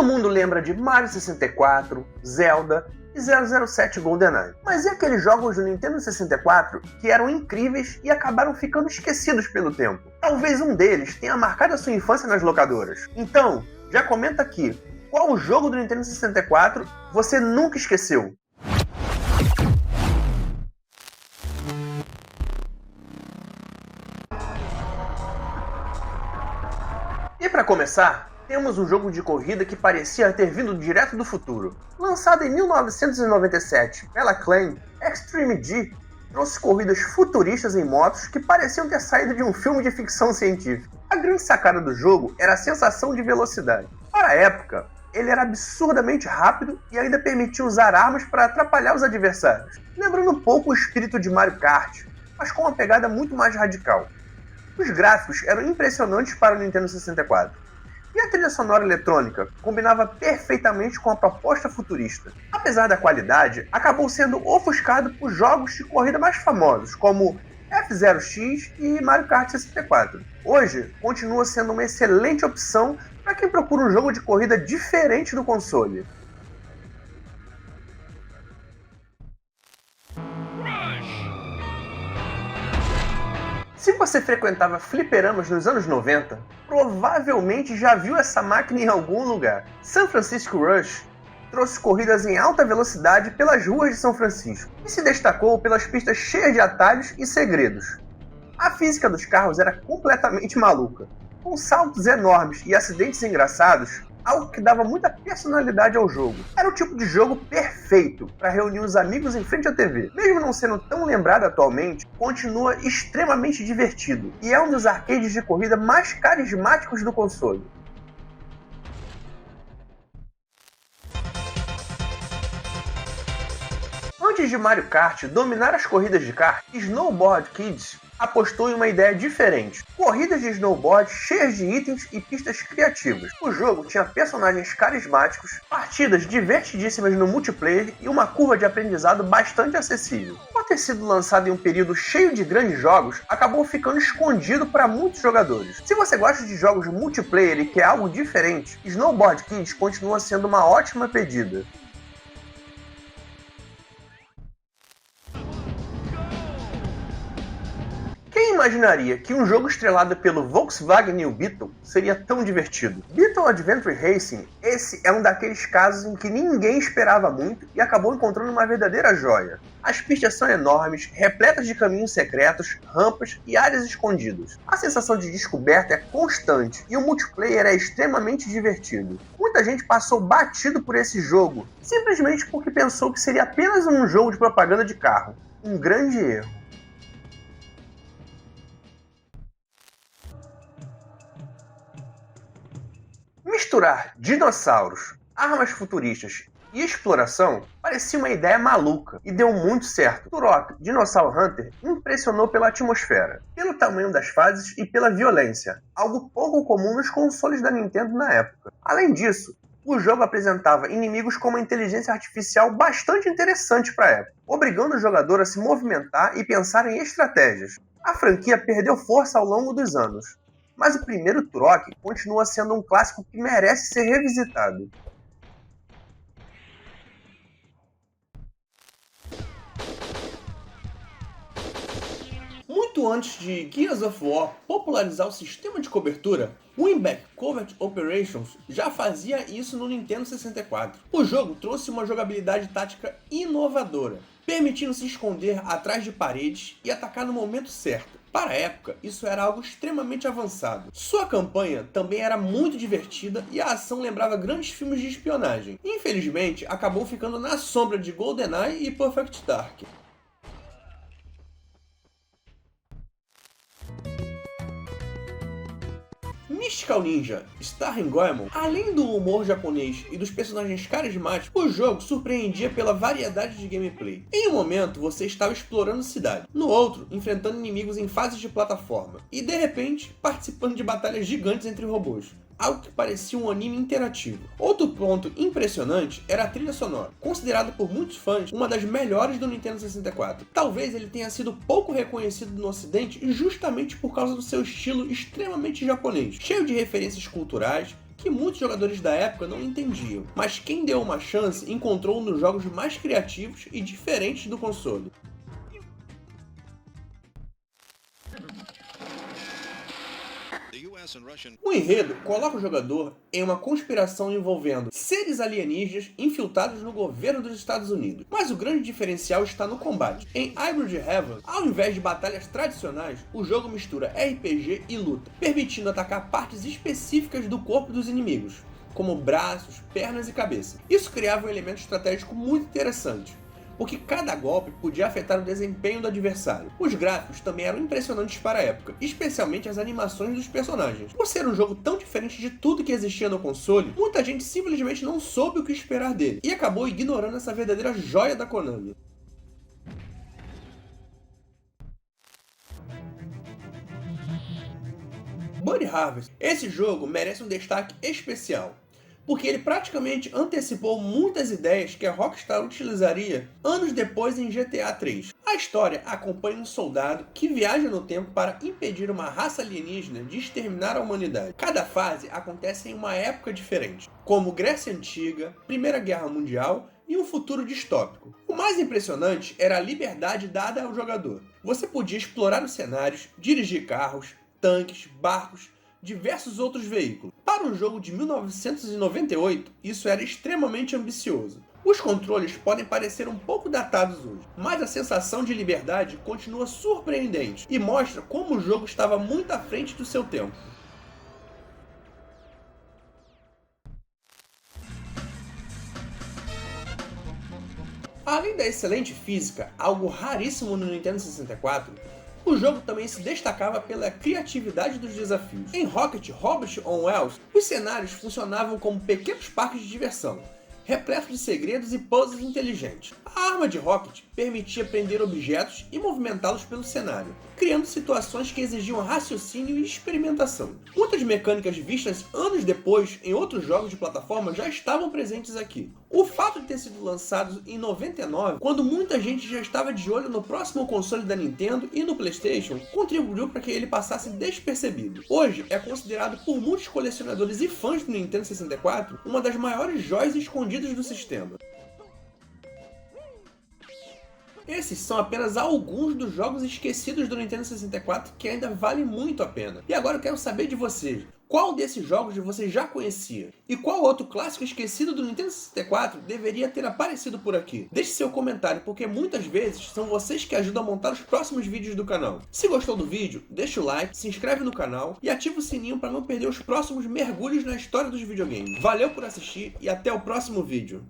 Todo mundo lembra de Mario 64, Zelda e 007 GoldenEye. Mas e aqueles jogos do Nintendo 64 que eram incríveis e acabaram ficando esquecidos pelo tempo? Talvez um deles tenha marcado a sua infância nas locadoras. Então, já comenta aqui, qual o jogo do Nintendo 64 você nunca esqueceu? E para começar, temos um jogo de corrida que parecia ter vindo direto do futuro. Lançado em 1997 pela Acclaim, Extreme G trouxe corridas futuristas em motos que pareciam ter saído de um filme de ficção científica. A grande sacada do jogo era a sensação de velocidade. Para a época, ele era absurdamente rápido e ainda permitia usar armas para atrapalhar os adversários, lembrando um pouco o espírito de Mario Kart, mas com uma pegada muito mais radical. Os gráficos eram impressionantes para o Nintendo 64. E a trilha sonora eletrônica combinava perfeitamente com a proposta futurista. Apesar da qualidade, acabou sendo ofuscado por jogos de corrida mais famosos, como F-Zero X e Mario Kart 64. Hoje, continua sendo uma excelente opção para quem procura um jogo de corrida diferente do console. Se você frequentava fliperamas nos anos 90, provavelmente já viu essa máquina em algum lugar. San Francisco Rush trouxe corridas em alta velocidade pelas ruas de São Francisco e se destacou pelas pistas cheias de atalhos e segredos. A física dos carros era completamente maluca, com saltos enormes e acidentes engraçados, algo que dava muita personalidade ao jogo. Era o tipo de jogo perfeito para reunir os amigos em frente à TV. Mesmo não sendo tão lembrado atualmente, continua extremamente divertido e é um dos arcades de corrida mais carismáticos do console. Antes de Mario Kart dominar as corridas de kart, Snowboard Kids apostou em uma ideia diferente. Corridas de snowboard cheias de itens e pistas criativas. O jogo tinha personagens carismáticos, partidas divertidíssimas no multiplayer e uma curva de aprendizado bastante acessível. Por ter sido lançado em um período cheio de grandes jogos, acabou ficando escondido para muitos jogadores. Se você gosta de jogos multiplayer e quer algo diferente, Snowboard Kids continua sendo uma ótima pedida. Quem imaginaria que um jogo estrelado pelo Volkswagen New Beetle seria tão divertido? Beetle Adventure Racing, esse é um daqueles casos em que ninguém esperava muito e acabou encontrando uma verdadeira joia. As pistas são enormes, repletas de caminhos secretos, rampas e áreas escondidas. A sensação de descoberta é constante e o multiplayer é extremamente divertido. Muita gente passou batido por esse jogo, simplesmente porque pensou que seria apenas um jogo de propaganda de carro. Um grande erro. Misturar dinossauros, armas futuristas e exploração parecia uma ideia maluca e deu muito certo. Turok Dinosaur Hunter impressionou pela atmosfera, pelo tamanho das fases e pela violência, algo pouco comum nos consoles da Nintendo na época. Além disso, o jogo apresentava inimigos com uma inteligência artificial bastante interessante para a época, obrigando o jogador a se movimentar e pensar em estratégias. A franquia perdeu força ao longo dos anos, mas o primeiro Turok continua sendo um clássico que merece ser revisitado. Muito antes de Gears of War popularizar o sistema de cobertura, Winback Covert Operations já fazia isso no Nintendo 64. O jogo trouxe uma jogabilidade tática inovadora, permitindo se esconder atrás de paredes e atacar no momento certo. Para a época, isso era algo extremamente avançado. Sua campanha também era muito divertida e a ação lembrava grandes filmes de espionagem. Infelizmente, acabou ficando na sombra de GoldenEye e Perfect Dark. Mystical Ninja Starring Goemon, além do humor japonês e dos personagens carismáticos, o jogo surpreendia pela variedade de gameplay. Em um momento, você estava explorando cidade, no outro, enfrentando inimigos em fases de plataforma, e de repente, participando de batalhas gigantes entre robôs. Algo que parecia um anime interativo. Outro ponto impressionante era a trilha sonora, considerada por muitos fãs uma das melhores do Nintendo 64. Talvez ele tenha sido pouco reconhecido no ocidente justamente por causa do seu estilo extremamente japonês, cheio de referências culturais, que muitos jogadores da época não entendiam, mas quem deu uma chance encontrou um dos jogos mais criativos e diferentes do console. O enredo coloca o jogador em uma conspiração envolvendo seres alienígenas infiltrados no governo dos Estados Unidos. Mas o grande diferencial está no combate. Em Hybrid Heaven, ao invés de batalhas tradicionais, o jogo mistura RPG e luta, permitindo atacar partes específicas do corpo dos inimigos, como braços, pernas e cabeça. Isso criava um elemento estratégico muito interessante, porque cada golpe podia afetar o desempenho do adversário. Os gráficos também eram impressionantes para a época, especialmente as animações dos personagens. Por ser um jogo tão diferente de tudo que existia no console, muita gente simplesmente não soube o que esperar dele, e acabou ignorando essa verdadeira joia da Konami. Buddy Harvest. Esse jogo merece um destaque especial, porque ele praticamente antecipou muitas ideias que a Rockstar utilizaria anos depois em GTA 3. A história acompanha um soldado que viaja no tempo para impedir uma raça alienígena de exterminar a humanidade. Cada fase acontece em uma época diferente, como Grécia Antiga, Primeira Guerra Mundial e um futuro distópico. O mais impressionante era a liberdade dada ao jogador. Você podia explorar os cenários, dirigir carros, tanques, barcos, diversos outros veículos. Para um jogo de 1998, isso era extremamente ambicioso. Os controles podem parecer um pouco datados hoje, mas a sensação de liberdade continua surpreendente e mostra como o jogo estava muito à frente do seu tempo. Além da excelente física, algo raríssimo no Nintendo 64, o jogo também se destacava pela criatividade dos desafios. Em Rocket Robot on Wheels, os cenários funcionavam como pequenos parques de diversão, repletos de segredos e puzzles inteligentes. A arma de Rocket permitia prender objetos e movimentá-los pelo cenário, criando situações que exigiam raciocínio e experimentação. Muitas mecânicas vistas anos depois em outros jogos de plataforma já estavam presentes aqui. O fato de ter sido lançado em 99, quando muita gente já estava de olho no próximo console da Nintendo e no PlayStation, contribuiu para que ele passasse despercebido. Hoje é considerado por muitos colecionadores e fãs do Nintendo 64 uma das maiores joias escondidas do sistema. Esses são apenas alguns dos jogos esquecidos do Nintendo 64 que ainda valem muito a pena. E agora eu quero saber de vocês, qual desses jogos você já conhecia? E qual outro clássico esquecido do Nintendo 64 deveria ter aparecido por aqui? Deixe seu comentário, porque muitas vezes são vocês que ajudam a montar os próximos vídeos do canal. Se gostou do vídeo, deixa o like, se inscreve no canal e ativa o sininho para não perder os próximos mergulhos na história dos videogames. Valeu por assistir e até o próximo vídeo.